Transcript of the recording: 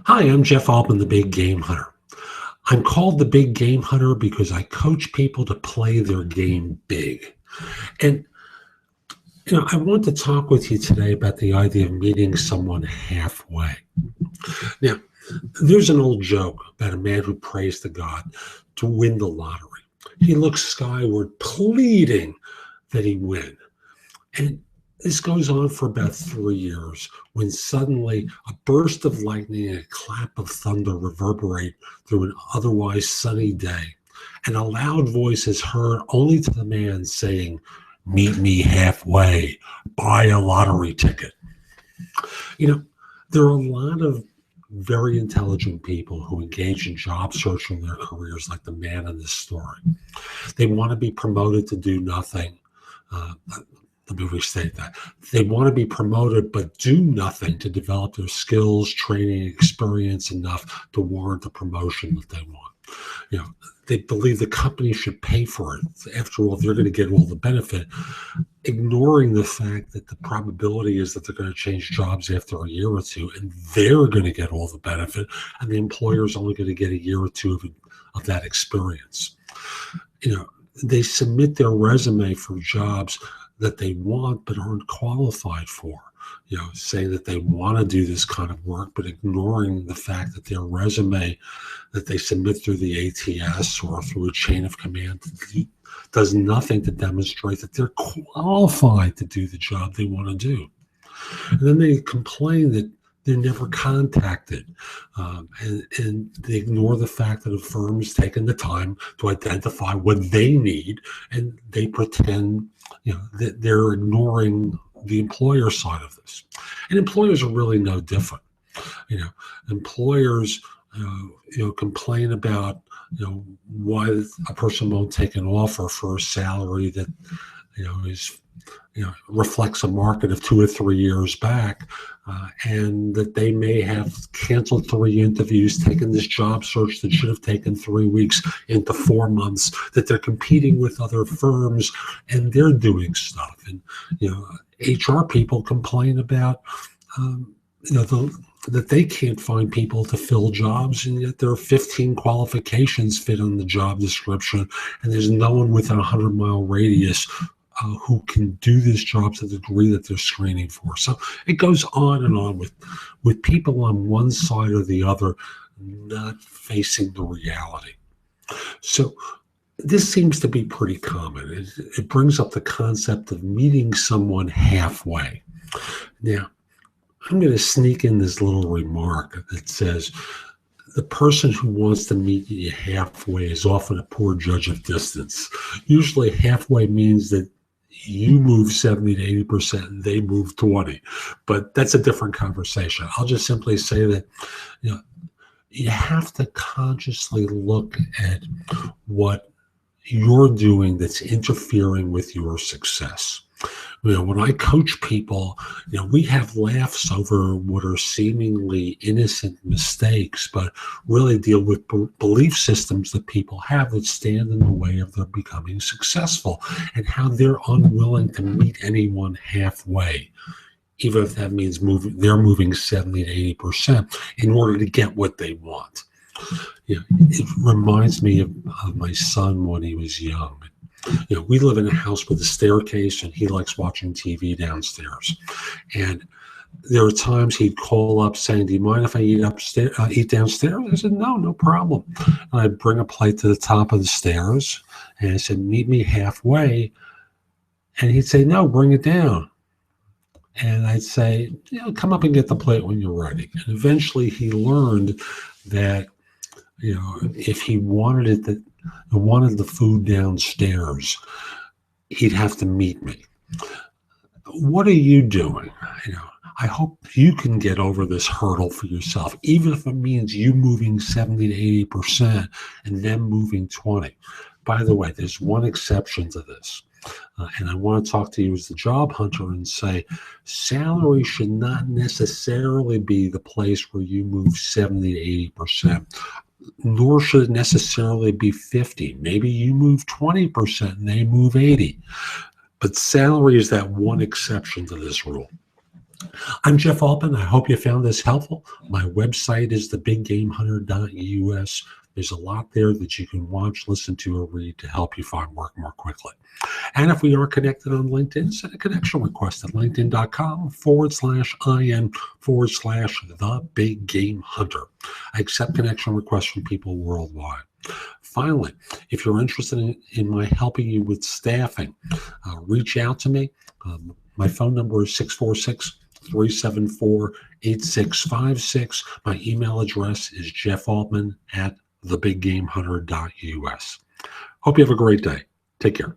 Hi, I'm Jeff Altman, the Big Game Hunter. I'm called the Big Game Hunter because I coach people to play their game big. And, I want to talk with you today about the idea of meeting someone halfway. Now, there's an old joke about a man who prays to God to win the lottery. He looks skyward, pleading that he win. And this goes on for about 3 years when suddenly a burst of lightning and a clap of thunder reverberate through an otherwise sunny day. And a loud voice is heard only to the man saying, "Meet me halfway, buy a lottery ticket." You know, there are a lot of very intelligent people who engage in job search in their careers, like the man in this story. They want to be promoted to do nothing. Uh, Let me restate that. They want to be promoted, but do nothing to develop their skills, training, experience enough to warrant the promotion that they want. They believe the company should pay for it. After all, they're going to get all the benefit, ignoring the fact that the probability is that they're going to change jobs after a year or two, and they're going to get all the benefit, and the employer is only going to get a year or two of that experience. They submit their resume for jobs that they want but aren't qualified for, saying that they want to do this kind of work, but ignoring the fact that their resume that they submit through the ATS or through a chain of command does nothing to demonstrate that they're qualified to do the job they want to do. And then they complain that they're never contacted, and they ignore the fact that a firm's taken the time to identify what they need, and they pretend that they're ignoring the employer side of this. And employers are really no different. Employers complain about why a person won't take an offer for a salary that is reflects a market of 2 or 3 years back, and that they may have canceled 3 interviews, taken this job search that should have taken 3 weeks into 4 months, that they're competing with other firms and they're doing stuff. And HR people complain about that they can't find people to fill jobs, and yet there are 15 qualifications fit on the job description, and there's no one within a 100-mile radius who can do this job to the degree that they're screening for. So it goes on and on with people on one side or the other not facing the reality. So this seems to be pretty common. It brings up the concept of meeting someone halfway. Now, I'm going to sneak in this little remark that says the person who wants to meet you halfway is often a poor judge of distance. Usually halfway means that you move 70 to 80% and they move 20. But that's a different conversation. I'll just simply say that you have to consciously look at what you're doing that's interfering with your success. When I coach people, we have laughs over what are seemingly innocent mistakes, but really deal with belief systems that people have that stand in the way of their becoming successful, and how they're unwilling to meet anyone halfway, even if that means they're moving 70 to 80% in order to get what they want. It reminds me of my son when he was young. We live in a house with a staircase, and he likes watching TV downstairs. And there are times he'd call up saying, "Do you mind if I eat downstairs?" I said, No problem. And I'd bring a plate to the top of the stairs, and I said, "Meet me halfway." And he'd say, "No, bring it down." And I'd say, "Come up and get the plate when you're ready." And eventually he learned that, if he wanted the food downstairs, he'd have to meet me. What are you doing? I hope you can get over this hurdle for yourself, even if it means you moving 70 to 80% and them moving 20. By the way, there's one exception to this. And I want to talk to you as the job hunter and say, salary should not necessarily be the place where you move 70 to 80%. Nor should it necessarily be 50. Maybe you move 20% and they move 80. But salary is that one exception to this rule. I'm Jeff Altman. I hope you found this helpful. My website is thebiggamehunter.us. There's a lot there that you can watch, listen to, or read to help you find work more quickly. And if we are connected on LinkedIn, send a connection request at linkedin.com/IN/the big game hunter. I accept connection requests from people worldwide. Finally, if you're interested in my helping you with staffing, reach out to me. My phone number is 646-374-8656. My email address is jeffaltman@thebiggamehunter.us. Hope you have a great day. Take care.